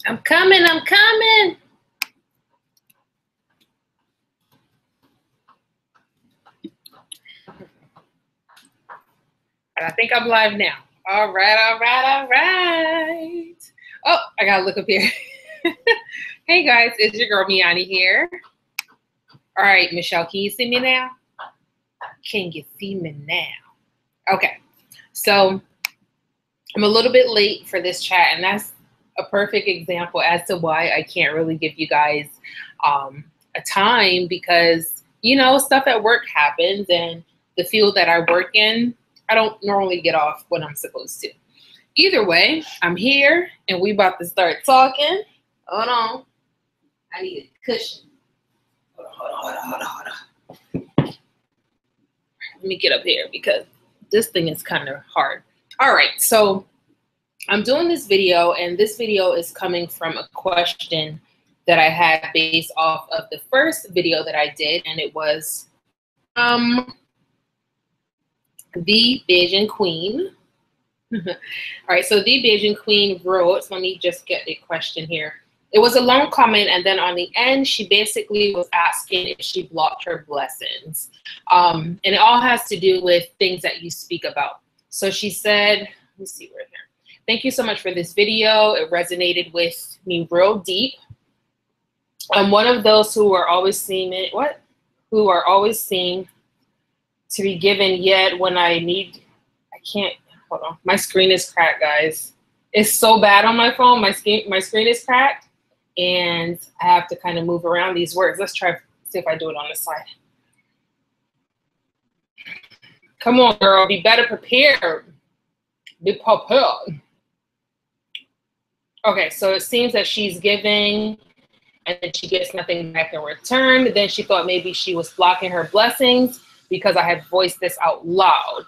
I'm coming, I'm coming. I think I'm live now. All right, all right, all right. Oh, I gotta look up here. Hey guys, it's your girl Me-Anie here. All right, Michelle, can you see me now? Can you see me now? Okay, so I'm a little bit late for this chat, and that's a perfect example as to why I can't really give you guys a time, because, you know, stuff at work happens, and the field that I work in, I don't normally get off when I'm supposed to. Either way, I'm here, and we about to start talking. Hold on. I need a cushion. Hold on. Let me get up here because this thing is kind of hard. All right, so I'm doing this video, and this video is coming from a question that I had based off of the first video that I did, and it was the Vision Queen. All right, so the Vision Queen wrote, so let me just get the question here. It was a long comment, and then on the end, she basically was asking if she blocked her blessings. And it all has to do with things that you speak about. So she said, let me see right here. Thank you so much for this video. It resonated with me real deep. I'm one of those who are always seeing it. What? Who are always seeing to be given, yet when I need, I can't. Hold on. My screen is cracked, guys. It's so bad on my phone. My screen is cracked, and I have to kind of move around these words. Let's try see if I do it on this side. Come on, girl. Be better prepared. Be prepared. Okay, so it seems that she's giving, and then she gets nothing back in return. Then she thought maybe she was blocking her blessings because I had voiced this out loud.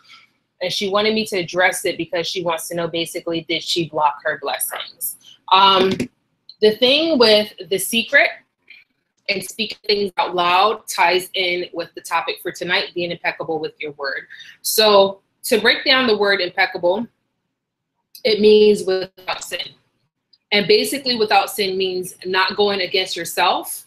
And she wanted me to address it because she wants to know, basically, did she block her blessings? The thing with the secret and speaking things out loud ties in with the topic for tonight, being impeccable with your word. So to break down the word impeccable, it means without sin. And basically without sin means not going against yourself,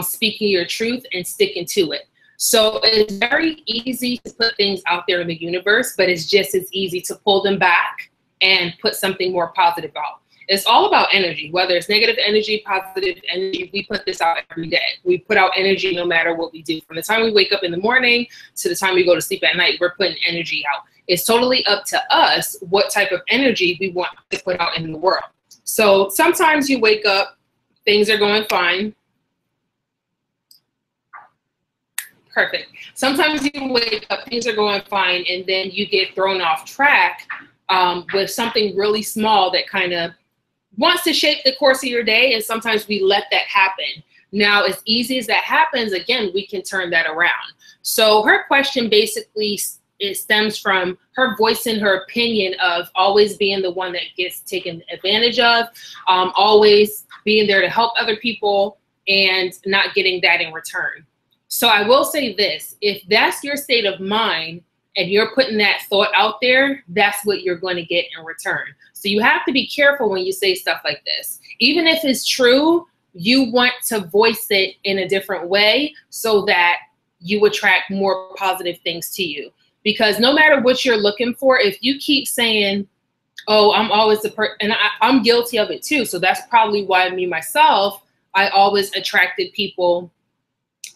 speaking your truth and sticking to it. So it's very easy to put things out there in the universe, but it's just as easy to pull them back and put something more positive out. It's all about energy, whether it's negative energy, positive energy. We put this out every day. We put out energy no matter what we do. From the time we wake up in the morning to the time we go to sleep at night, we're putting energy out. It's totally up to us what type of energy we want to put out in the world. So sometimes you wake up, things are going fine. Perfect. Sometimes you wake up, things are going fine, and then you get thrown off track with something really small that kind of wants to shape the course of your day, and sometimes we let that happen. Now, as easy as that happens, again, we can turn that around. So her question basically, it stems from her voicing her opinion of always being the one that gets taken advantage of, always being there to help other people and not getting that in return. So I will say this, if that's your state of mind and you're putting that thought out there, that's what you're going to get in return. So you have to be careful when you say stuff like this. Even if it's true, you want to voice it in a different way so that you attract more positive things to you. Because no matter what you're looking for, if you keep saying, oh, I'm always the person, and I'm guilty of it too. So that's probably why me, myself, I always attracted people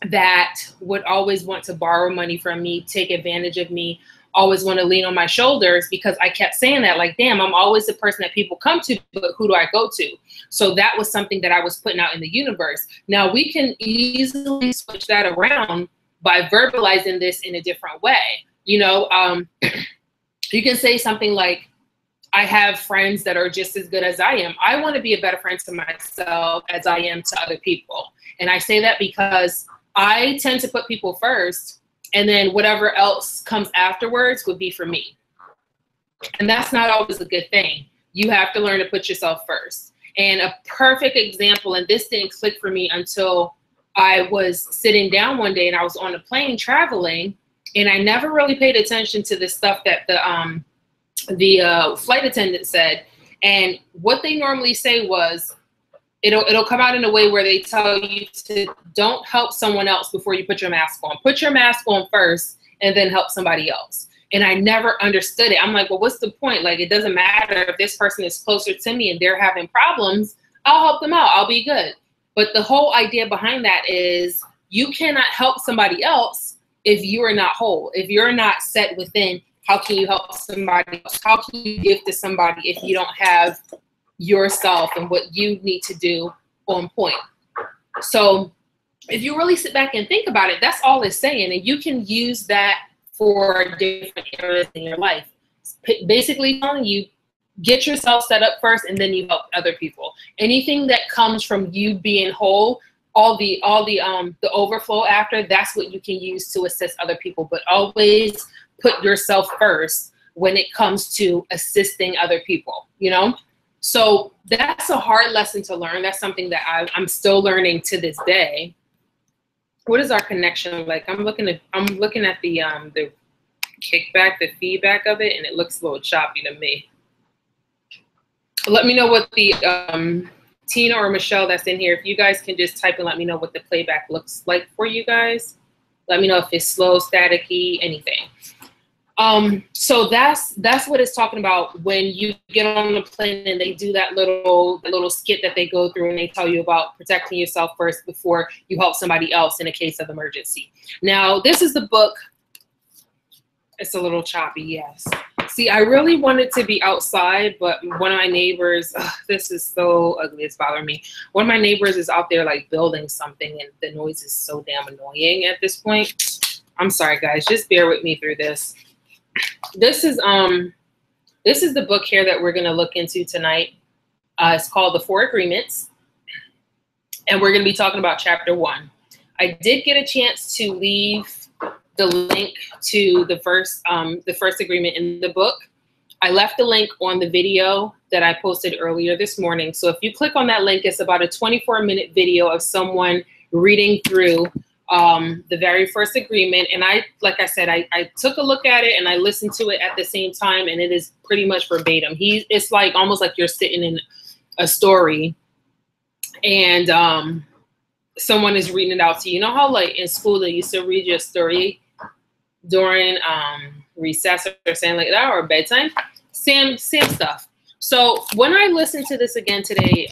that would always want to borrow money from me, take advantage of me, always want to lean on my shoulders, because I kept saying that, like, damn, I'm always the person that people come to, but who do I go to? So that was something that I was putting out in the universe. Now we can easily switch that around by verbalizing this in a different way. You know, you can say something like, I have friends that are just as good as I am. I want to be a better friend to myself as I am to other people. And I say that because I tend to put people first, and then whatever else comes afterwards would be for me. And that's not always a good thing. You have to learn to put yourself first. And a perfect example, and this didn't click for me until I was sitting down one day and I was on a plane traveling, and I never really paid attention to the stuff that the flight attendant said. And what they normally say was, it'll come out in a way where they tell you to don't help someone else before you put your mask on. Put your mask on first and then help somebody else. And I never understood it. I'm like, well, what's the point? Like, it doesn't matter if this person is closer to me and they're having problems. I'll help them out. I'll be good. But the whole idea behind that is you cannot help somebody else if you are not whole. If you're not set within, how can you help somebody else? How can you give to somebody if you don't have yourself and what you need to do on point? So if you really sit back and think about it, that's all it's saying. And you can use that for different areas in your life. Basically telling you, get yourself set up first and then you help other people. Anything that comes from you being whole, all the overflow after, that's what you can use to assist other people. But always put yourself first when it comes to assisting other people, you know? So that's a hard lesson to learn. That's something that I'm still learning to this day. What is our connection like? I'm looking at the kickback, the feedback of it, and it looks a little choppy to me. Let me know what the Tina or Michelle that's in here, if you guys can just type and let me know what the playback looks like for you guys. Let me know if it's slow, staticky, anything. So that's what it's talking about when you get on the plane and they do that little skit that they go through and they tell you about protecting yourself first before you help somebody else in a case of emergency. Now, this is the book. It's a little choppy, yes. See, I really wanted to be outside, but one of my neighbors, this is so ugly, it's bothering me. One of my neighbors is out there like building something and the noise is so damn annoying at this point. I'm sorry guys, just bear with me through this. This is the book here that we're gonna look into tonight. It's called The 4 Agreements. And we're gonna be talking about chapter 1. I did get a chance to leave the link to the first agreement in the book. I left the link on the video that I posted earlier this morning. So if you click on that link, it's about a 24-minute video of someone reading through the very first agreement. And like I said, I took a look at it and I listened to it at the same time, and it is pretty much verbatim. It's like almost like you're sitting in a story and someone is reading it out to you. You know how like in school they used to read your story during recess or something like that, or bedtime? Same stuff. So when I listened to this again today,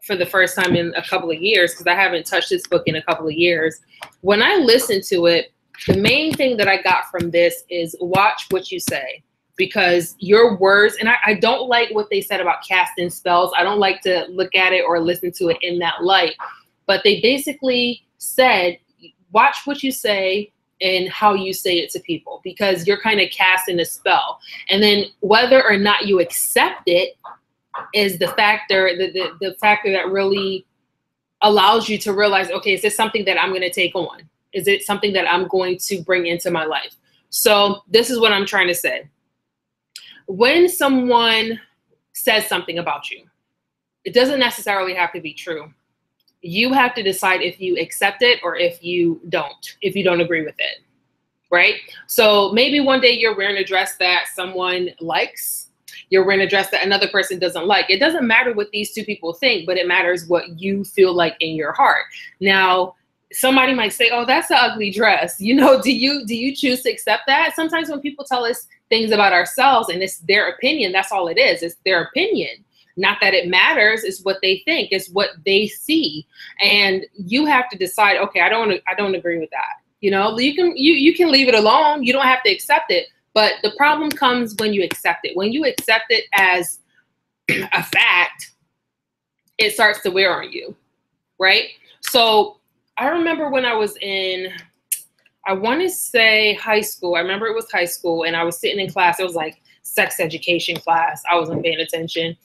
for the first time in a couple of years, because I haven't touched this book in a couple of years, when I listened to it, the main thing that I got from this is watch what you say, because your words, and I don't like what they said about casting spells. I don't like to look at it or listen to it in that light, but they basically said, watch what you say and how you say it to people, because you're kind of casting a spell. And then whether or not you accept it is the factor, the factor that really allows you to realize, okay, is this something that I'm going to take on? Is it something that I'm going to bring into my life? So this is what I'm trying to say. When someone says something about you, it doesn't necessarily have to be true. You have to decide if you accept it or if you don't agree with it, right? So maybe one day you're wearing a dress that someone likes, you're wearing a dress that another person doesn't like. It doesn't matter what these two people think, but it matters what you feel like in your heart. Now, somebody might say, oh, that's an ugly dress. You know, do you choose to accept that? Sometimes when people tell us things about ourselves and it's their opinion, that's all it is. It's their opinion. Not that it matters, it's what they think, it's what they see. And you have to decide, okay, I don't agree with that. You know, you can leave it alone. You don't have to accept it. But the problem comes when you accept it. When you accept it as a fact, it starts to wear on you, right? So I remember when I was in, I want to say high school. I remember it was high school and I was sitting in class. It was like sex education class. I wasn't paying attention.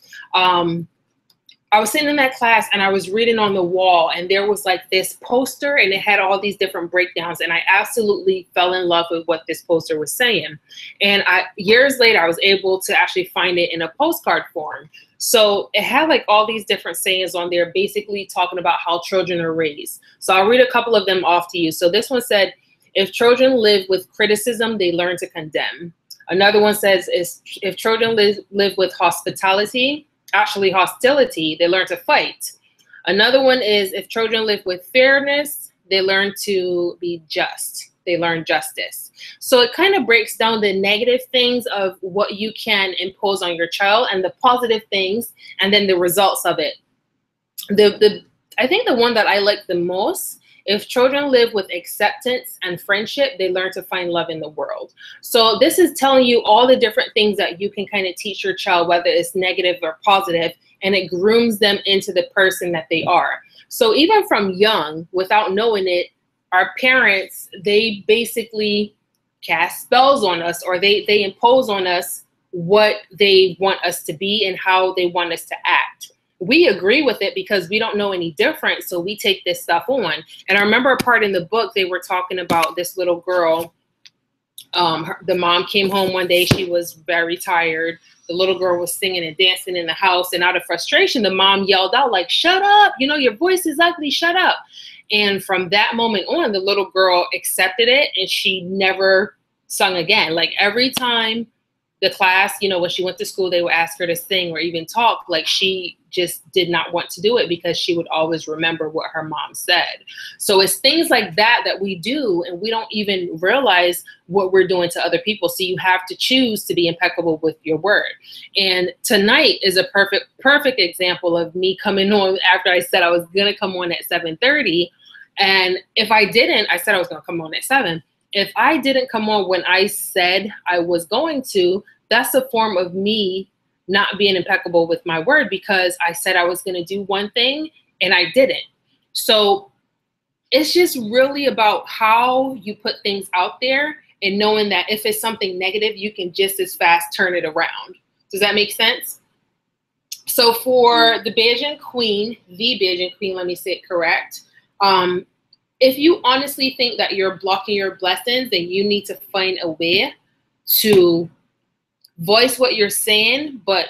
I was sitting in that class and I was reading on the wall, and there was like this poster and it had all these different breakdowns, and I absolutely fell in love with what this poster was saying. And years later, I was able to actually find it in a postcard form. So it had like all these different sayings on there, basically talking about how children are raised. So I'll read a couple of them off to you. So this one said, if children live with criticism, they learn to condemn. Another one says is if children live with hostility, they learn to fight. Another one is if children live with fairness, they learn to be just. They learn justice. So it kind of breaks down the negative things of what you can impose on your child and the positive things, and then the results of it. I think the one that I like the most, if children live with acceptance and friendship, they learn to find love in the world. So this is telling you all the different things that you can kind of teach your child, whether it's negative or positive, and it grooms them into the person that they are. So even from young, without knowing it, our parents, they basically cast spells on us, or they impose on us what they want us to be and how they want us to act. We agree with it because we don't know any different, so we take this stuff on. And I remember a part in the book, they were talking about this little girl. The mom came home one day, she was very tired. The little girl was singing and dancing in the house, and out of frustration, the mom yelled out like, "Shut up, you know, your voice is ugly, shut up." And from that moment on, the little girl accepted it, and she never sung again. Like every time the class, you know, when she went to school, they would ask her to sing or even talk, like she just did not want to do it because she would always remember what her mom said. So it's things like that that we do, and we don't even realize what we're doing to other people. So you have to choose to be impeccable with your word. And tonight is a perfect example of me coming on after I said I was going to come on at 7:30. And if I didn't, I said I was going to come on at 7. If I didn't come on when I said I was going to, that's a form of me not being impeccable with my word, because I said I was going to do one thing and I didn't. So it's just really about how you put things out there and knowing that if it's something negative, you can just as fast turn it around. Does that make sense? So for the Beijing Queen, let me say it correct. If you honestly think that you're blocking your blessings, then you need to find a way to voice what you're saying, but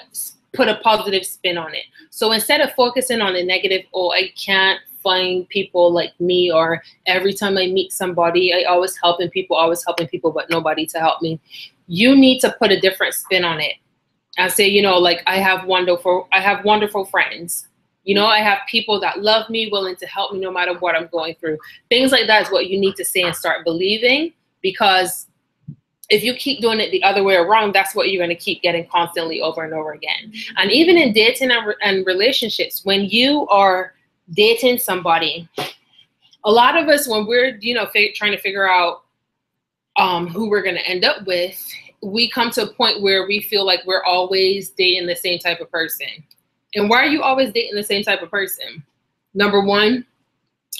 put a positive spin on it. So instead of focusing on the negative, oh, I can't find people like me, or every time I meet somebody, I always helping people, but nobody to help me. You need to put a different spin on it and say, you know, like I have wonderful friends. You know, I have people that love me, willing to help me no matter what I'm going through. Things like that is what you need to say and start believing, because if you keep doing it the other way around, that's what you're going to keep getting constantly over and over again. And even in dating and relationships, when you are dating somebody, a lot of us, when we're, you know, trying to figure out who we're going to end up with, we come to a point where we feel like we're always dating the same type of person. And why are you always dating the same type of person? Number one,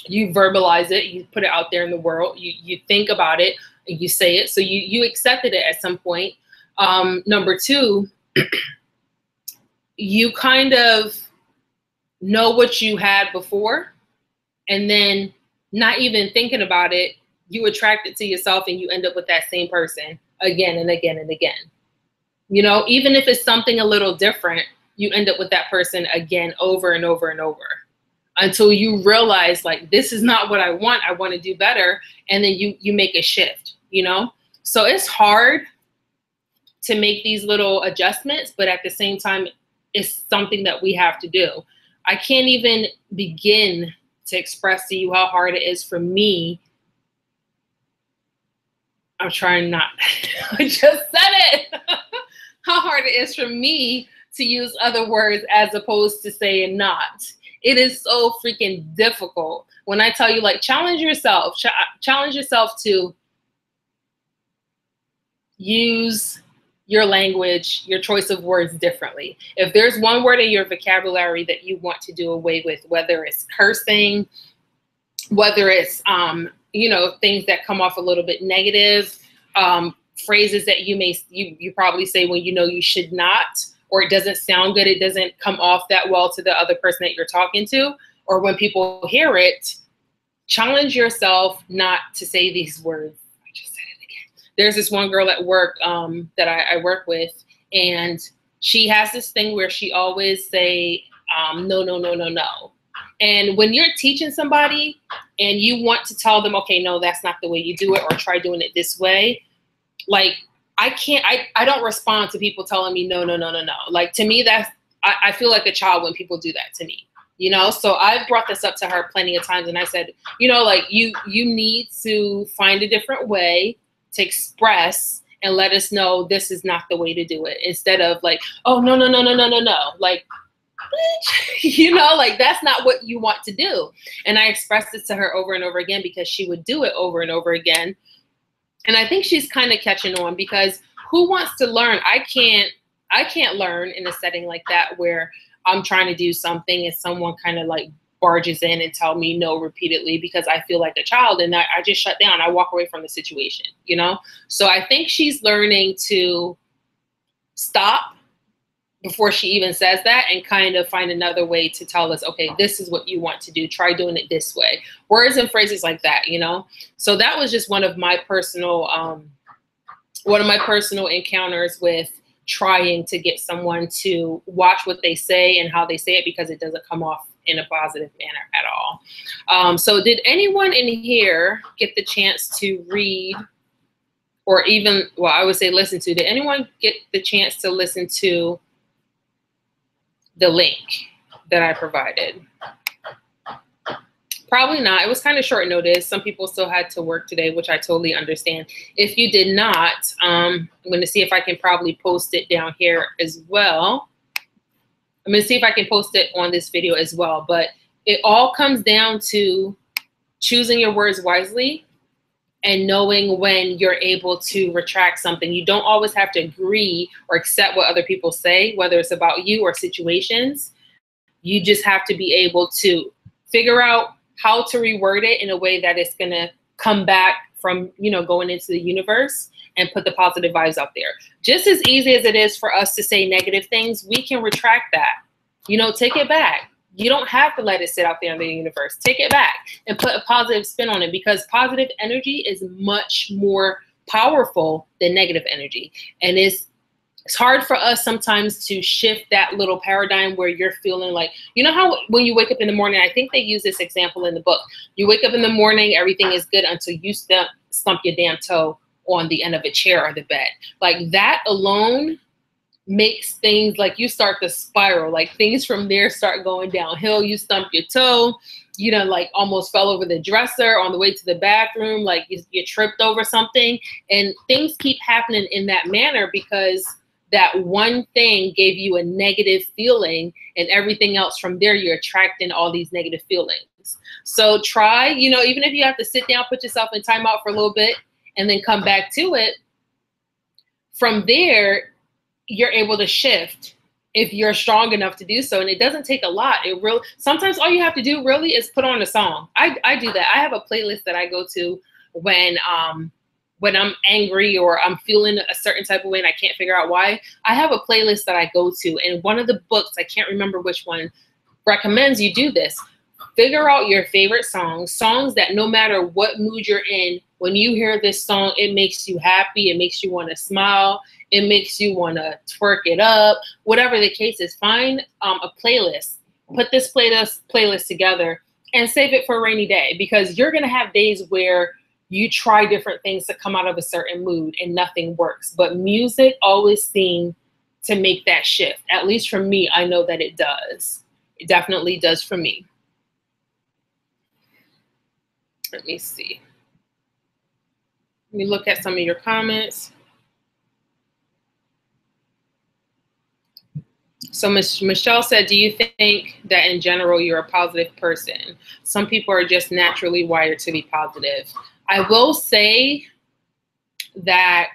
you verbalize it, you put it out there in the world, you think about it, and you say it, so you accepted it at some point. Number two, you kind of know what you had before, and then not even thinking about it, you attract it to yourself, and you end up with that same person again and again and again. You know, even if it's something a little different, you end up with that person again over and over and over until you realize, like, this is not what I want to do better. And then you make a shift, you know? So it's hard to make these little adjustments, but at the same time, it's something that we have to do. I can't even begin to express to you how hard it is for me. I'm trying not, I just said it. How hard it is for me to use other words as opposed to saying not. It is so freaking difficult. When I tell you, like, challenge yourself to use your language, your choice of words differently. If there's one word in your vocabulary that you want to do away with, whether it's cursing, whether it's, you know, things that come off a little bit negative, phrases that you probably say when you know you should not, or it doesn't sound good, it doesn't come off that well to the other person that you're talking to, or when people hear it, challenge yourself not to say these words. I just said it again. There's this one girl at work that I work with, and she has this thing where she always say, no, no, no, no, no. And when you're teaching somebody and you want to tell them, okay, no, that's not the way you do it, or try doing it this way, like, I don't respond to people telling me no, no, no, no, no. Like, to me, I feel like a child when people do that to me, you know? So I've brought this up to her plenty of times, and I said, you know, like, you need to find a different way to express and let us know this is not the way to do it, instead of like, oh, no, no, no, no, no, no, no. Like, you know, like, that's not what you want to do. And I expressed it to her over and over again because she would do it over and over again. And I think she's kind of catching on, because who wants to learn? I can't learn in a setting like that where I'm trying to do something and someone kind of like barges in and tell me no repeatedly, because I feel like a child, and I just shut down. I walk away from the situation, you know? So I think she's learning to stop before she even says that, and kind of find another way to tell us, okay, this is what you want to do. Try doing it this way. Words and phrases like that, you know? So that was just one of my personal encounters with trying to get someone to watch what they say and how they say it, because it doesn't come off in a positive manner at all. So did anyone in here get the chance to read, or even, well, I would say listen to, did anyone get the chance to listen to the link that I provided? Probably not. It was kind of short notice. Some people still had to work today, which I totally understand. If you did not, I'm going to see if I can probably post it down here as well. I'm going to see if I can post it on this video as well. But it all comes down to choosing your words wisely and knowing when you're able to retract something. You don't always have to agree or accept what other people say, whether it's about you or situations. You just have to be able to figure out how to reword it in a way that it's going to come back from, you know, going into the universe, and put the positive vibes out there. Just as easy as it is for us to say negative things, we can retract that. You know, take it back. You don't have to let it sit out there in the universe. Take it back and put a positive spin on it, because positive energy is much more powerful than negative energy. And it's hard for us sometimes to shift that little paradigm where you're feeling like, you know how when you wake up in the morning, I think they use this example in the book. You wake up in the morning, everything is good until you stump your damn toe on the end of a chair or the bed. Like, that alone makes things like you start to spiral, like things from there start going downhill. You stump your toe, you know, like almost fell over the dresser on the way to the bathroom, like you tripped over something, and things keep happening in that manner because that one thing gave you a negative feeling, and everything else from there, you're attracting all these negative feelings. So try, you know, even if you have to sit down, put yourself in timeout for a little bit and then come back to it, from there, you're able to shift if you're strong enough to do so. And it doesn't take a lot. Sometimes all you have to do really is put on a song. I do that. I have a playlist that I go to when I'm angry or I'm feeling a certain type of way and I can't figure out why. I have a playlist that I go to, and one of the books, I can't remember which one, recommends you do this. Figure out your favorite songs that no matter what mood you're in, when you hear this song, it makes you happy. It makes you want to smile. It makes you want to twerk it up. Whatever the case is, find a playlist. Put this playlist together and save it for a rainy day, because you're going to have days where you try different things to come out of a certain mood and nothing works. But music always seems to make that shift. At least for me, I know that it does. It definitely does for me. Let me see. Let me look at some of your comments. So Michelle said, do you think that in general you're a positive person? Some people are just naturally wired to be positive. I will say that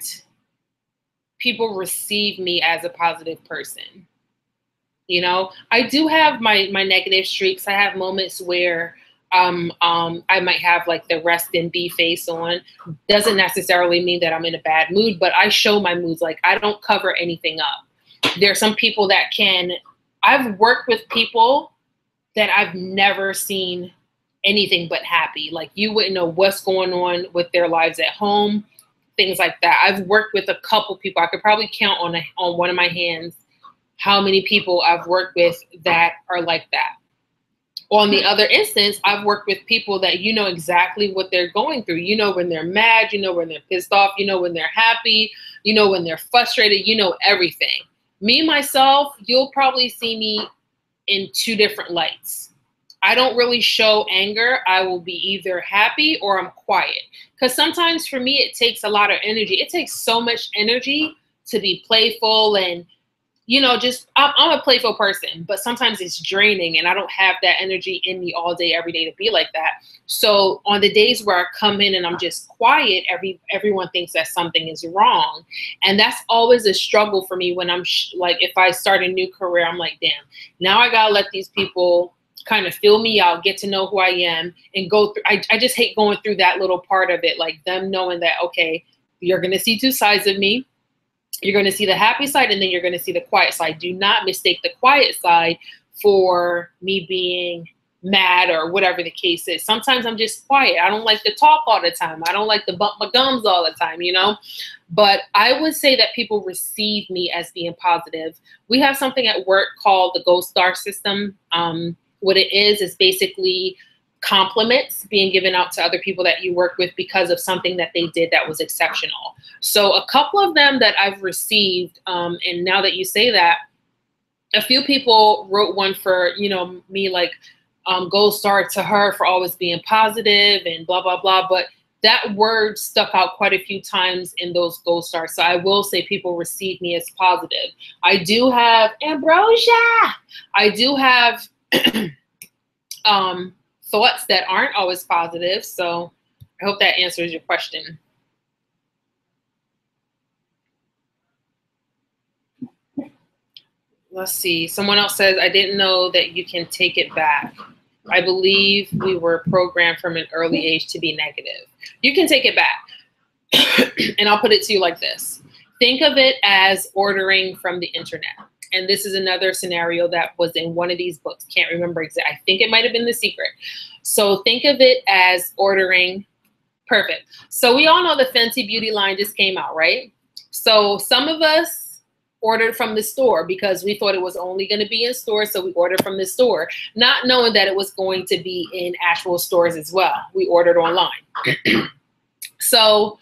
people receive me as a positive person. You know, I do have my negative streaks. I have moments where I might have like the rest in B face on. Doesn't necessarily mean that I'm in a bad mood, but I show my moods. Like, I don't cover anything up. There are some people that I've worked with people that I've never seen anything but happy. Like, you wouldn't know what's going on with their lives at home, things like that. I've worked with a couple people. I could probably count on one of my hands how many people I've worked with that are like that. On the other instance, I've worked with people that you know exactly what they're going through. You know when they're mad, you know when they're pissed off, you know when they're happy, you know when they're frustrated, you know everything. Me, myself, you'll probably see me in two different lights. I don't really show anger. I will be either happy or I'm quiet. Because sometimes for me, it takes a lot of energy. It takes so much energy to be playful and, you know, just, I'm a playful person, but sometimes it's draining and I don't have that energy in me all day, every day to be like that. So on the days where I come in and I'm just quiet, everyone thinks that something is wrong. And that's always a struggle for me when I'm like, if I start a new career, I'm like, damn, now I gotta let these people kind of feel me out, get to know who I am, and go through. I just hate going through that little part of it, like them knowing that, okay, you're going to see two sides of me. You're going to see the happy side, and then you're going to see the quiet side. Do not mistake the quiet side for me being mad or whatever the case is. Sometimes I'm just quiet. I don't like to talk all the time. I don't like to bump my gums all the time, you know? But I would say that people receive me as being positive. We have something at work called the Gold Star system. What it is basically compliments being given out to other people that you work with because of something that they did that was exceptional. So a couple of them that I've received, and now that you say that, a few people wrote one for, you know, me, like gold star to her for always being positive and blah, blah, blah. But that word stuck out quite a few times in those gold stars. So I will say people receive me as positive. I do have ambrosia. I do have thoughts that aren't always positive. So I hope that answers your question. Let's see. Someone else says, I didn't know that you can take it back. I believe we were programmed from an early age to be negative. You can take it back. And I'll put it to you like this. Think of it as ordering from the internet. And this is another scenario that was in one of these books. Can't remember exactly. I think it might have been The Secret. So think of it as ordering. Perfect. So we all know the Fenty Beauty line just came out, right? So some of us ordered from the store because we thought it was only going to be in stores. So we ordered from the store, not knowing that it was going to be in actual stores as well. We ordered online. So,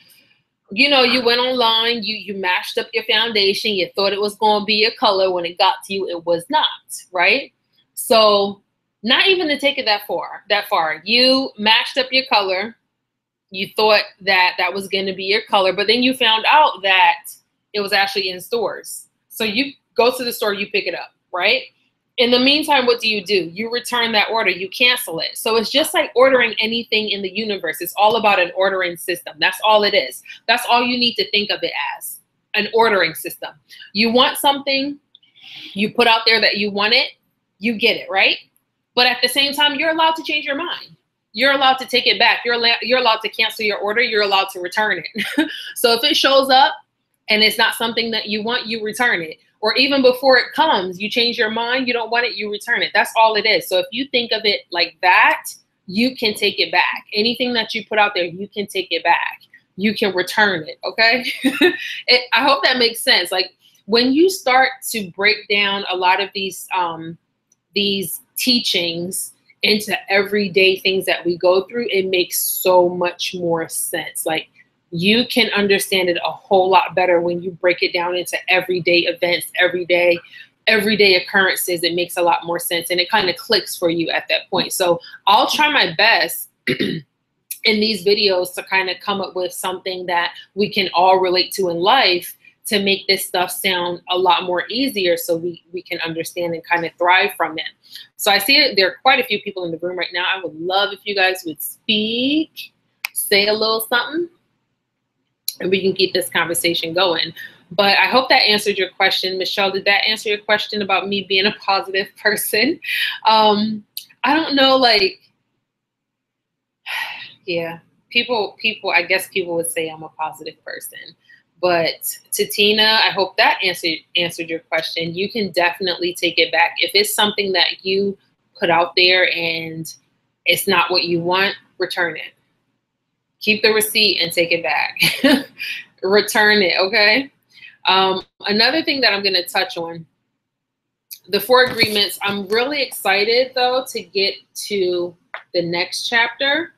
you know, you went online, you mashed up your foundation, you thought it was going to be a color. When it got to you, it was not, right? So not even to take it that far, you mashed up your color. You thought that that was going to be your color, but then you found out that it was actually in stores. So you go to the store, you pick it up, right? In the meantime, what do? You return that order, you cancel it. So it's just like ordering anything in the universe. It's all about an ordering system. That's all it is. That's all you need to think of it as, an ordering system. You want something, you put out there that you want it, you get it, right? But at the same time, you're allowed to change your mind. You're allowed to take it back. You're allowed to cancel your order. You're allowed to return it. So if it shows up and it's not something that you want, you return it. Or even before it comes, you change your mind, you don't want it, you return it. That's all it is. So if you think of it like that, you can take it back. Anything that you put out there, you can take it back. You can return it, okay? I hope that makes sense. Like when you start to break down a lot of these teachings into everyday things that we go through, it makes so much more sense. Like you can understand it a whole lot better when you break it down into everyday events, everyday occurrences. It makes a lot more sense and it kind of clicks for you at that point. So I'll try my best in these videos to kind of come up with something that we can all relate to in life to make this stuff sound a lot more easier so we can understand and kind of thrive from it. So I see that there are quite a few people in the room right now. I would love if you guys would speak, say a little something, and we can keep this conversation going. But I hope that answered your question. Michelle, did that answer your question about me being a positive person? I don't know, like, yeah, people, I guess people would say I'm a positive person. But to Tina, I hope that answered your question. You can definitely take it back. If it's something that you put out there and it's not what you want, return it. Keep the receipt and take it back. Return it, okay? Another thing that I'm going to touch on, the 4 agreements. I'm really excited, though, to get to the next chapter.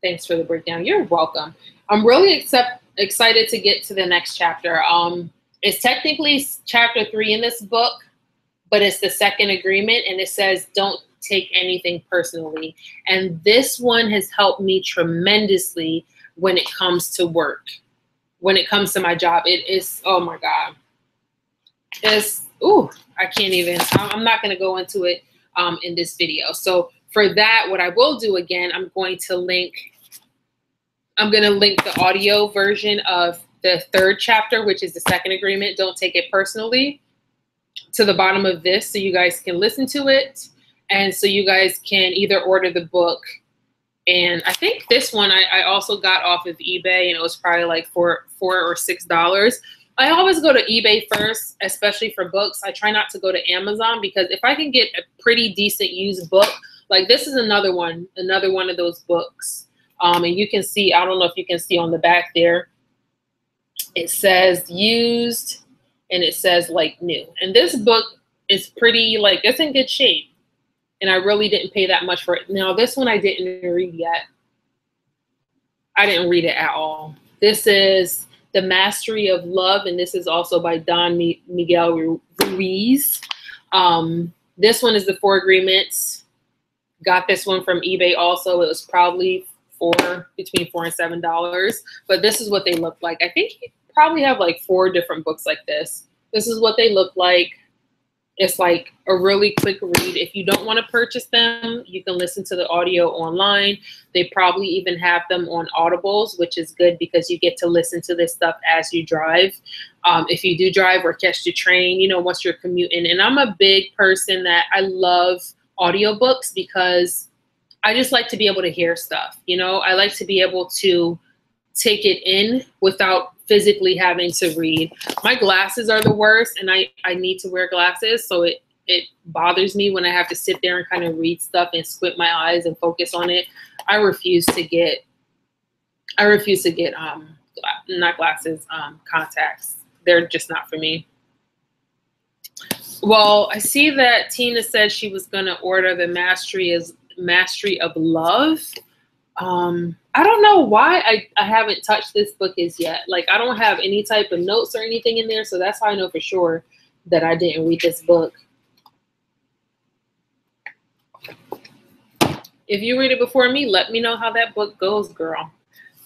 Thanks for the breakdown. You're welcome. I'm really excited to get to the next chapter. It's technically chapter 3 in this book, but it's the second agreement, and it says don't take anything personally. And this one has helped me tremendously when it comes to work, when it comes to my job. It is, oh my God. It's, ooh, I can't even, I'm not going to go into it in this video. So for that, what I will do again, I'm going to link the audio version of the 3rd chapter, which is the second agreement, don't take it personally, to the bottom of this so you guys can listen to it. And so you guys can either order the book. And I think this one I also got off of eBay, and it was probably like $4 or $6. I always go to eBay first, especially for books. I try not to go to Amazon, because if I can get a pretty decent used book, like this is another one of those books. And you can see, I don't know if you can see on the back there, it says used and it says like new. And this book is pretty, like, it's in good shape. And I really didn't pay that much for it. Now, this one I didn't read yet. I didn't read it at all. This is The Mastery of Love, and this is also by Don Miguel Ruiz. This one is the 4 agreements. Got this one from eBay also. It was probably between $4 and $7. But this is what they look like. I think you probably have like 4 different books like this. This is what they look like. It's like a really quick read. If you don't want to purchase them, you can listen to the audio online. They probably even have them on Audibles, which is good because you get to listen to this stuff as you drive. If you do drive or catch the train, you know, once you're commuting. And I'm a big person that I love audiobooks because I just like to be able to hear stuff. You know, I like to be able to take it in without physically having to read. My glasses are the worst, and I need to wear glasses, so it bothers me when I have to sit there and kind of read stuff and squint my eyes and focus on it. I refuse to get not glasses, contacts. They're just not for me. Well, I see that Tina said she was going to order The Mastery of Love. I don't know why I haven't touched this book as yet. Like, I don't have any type of notes or anything in there, so that's how I know for sure that I didn't read this book. If you read it before me, let me know how that book goes, girl.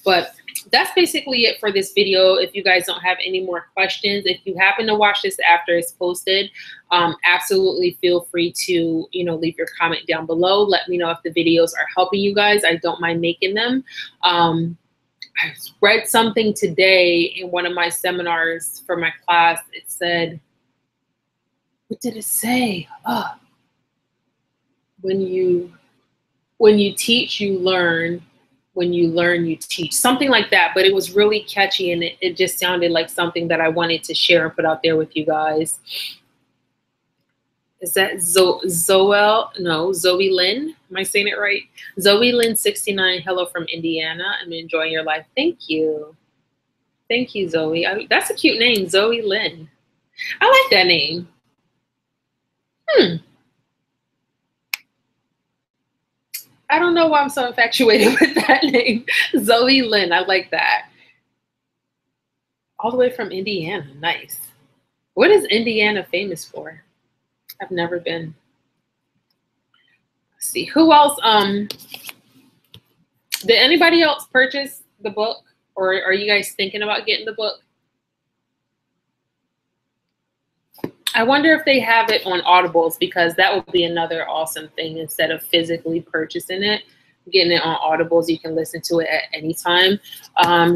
But that's basically it for this video. If you guys don't have any more questions, if you happen to watch this after it's posted, absolutely feel free to, you know, leave your comment down below. Let me know if the videos are helping you guys. I don't mind making them. I read something today in one of my seminars for my class. It said, what did it say? Oh, when you teach, you learn. When you learn, you teach. Something like that. But it was really catchy, and it just sounded like something that I wanted to share and put out there with you guys. Is that Zoe Lynn? Am I saying it right? Zoe Lynn 69. Hello from Indiana. I'm enjoying your life. Thank you. Thank you, Zoe. That's a cute name, Zoe Lynn. I like that name. I don't know why I'm so infatuated with that name. Zoe Lynn. I like that. All the way from Indiana. Nice. What is Indiana famous for? I've never been. Let's see. Who else? Did anybody else purchase the book? Or are you guys thinking about getting the book? I wonder if they have it on Audibles, because that would be another awesome thing. Instead of physically purchasing it, getting it on Audibles, you can listen to it at any time.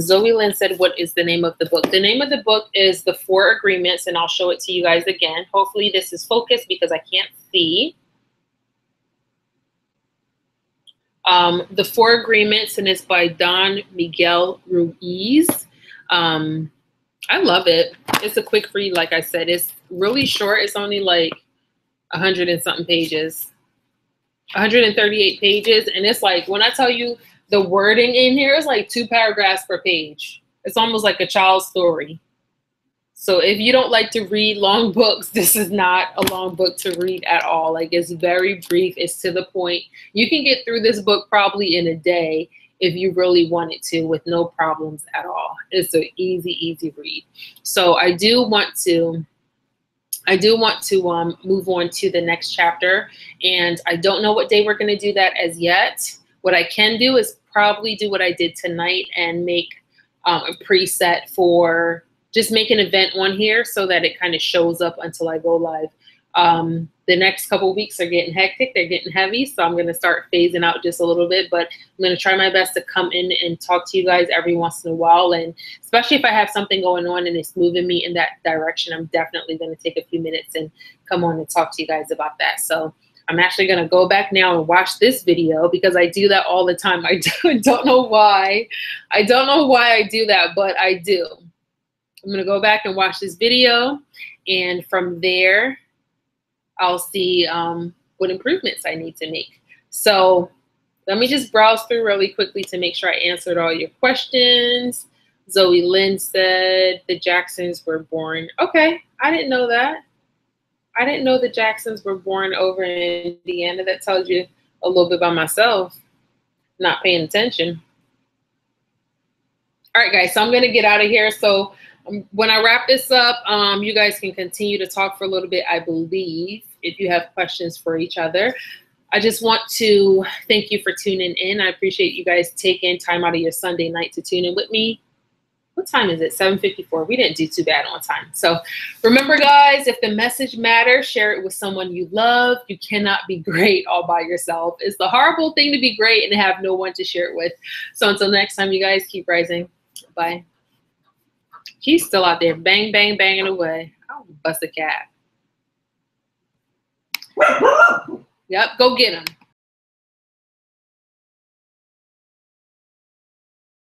Zoe Lynn said, what is the name of the book? The name of the book is The 4 Agreements, and I'll show it to you guys again. Hopefully this is focused because I can't see. The 4 Agreements, and it's by Don Miguel Ruiz. I love it. It's a quick read, like I said. It's really short. It's only like 100 and something pages. 138 pages. And it's like, when I tell you the wording in here is like 2 paragraphs per page. It's almost like a child's story. So if you don't like to read long books, this is not a long book to read at all. Like, it's very brief. It's to the point. You can get through this book probably in a day. if you really wanted to, with no problems at all. It's an easy read. So I do want to move on to the next chapter, and I don't know what day we're going to do that as yet. What I can do is probably do what I did tonight and make a preset for, just make an event on here so that it kind of shows up until I go live. The next couple of weeks are getting hectic. They're getting heavy. So I'm going to start phasing out just a little bit, but I'm going to try my best to come in and talk to you guys every once in a while. And especially if I have something going on and it's moving me in that direction, I'm definitely going to take a few minutes and come on and talk to you guys about that. So I'm actually going to go back now and watch this video because I do that all the time. I don't know why. I don't know why I do that, but I do. I'm going to go back and watch this video, and from there, I'll see what improvements I need to make. So let me just browse through really quickly to make sure I answered all your questions. Zoe Lynn said the Jacksons were born. Okay, I didn't know that. I didn't know the Jacksons were born over in Indiana. That tells you a little bit about myself, not paying attention. All right, guys, so I'm going to get out of here. So when I wrap this up, you guys can continue to talk for a little bit, I believe, if you have questions for each other. I just want to thank you for tuning in. I appreciate you guys taking time out of your Sunday night to tune in with me. What time is it? 7:54. We didn't do too bad on time. So remember, guys, if the message matters, share it with someone you love. You cannot be great all by yourself. It's the horrible thing to be great and have no one to share it with. So until next time, you guys, keep rising. Bye. He's still out there bang, bang, banging away. I'll bust a cat. Yep, go get him.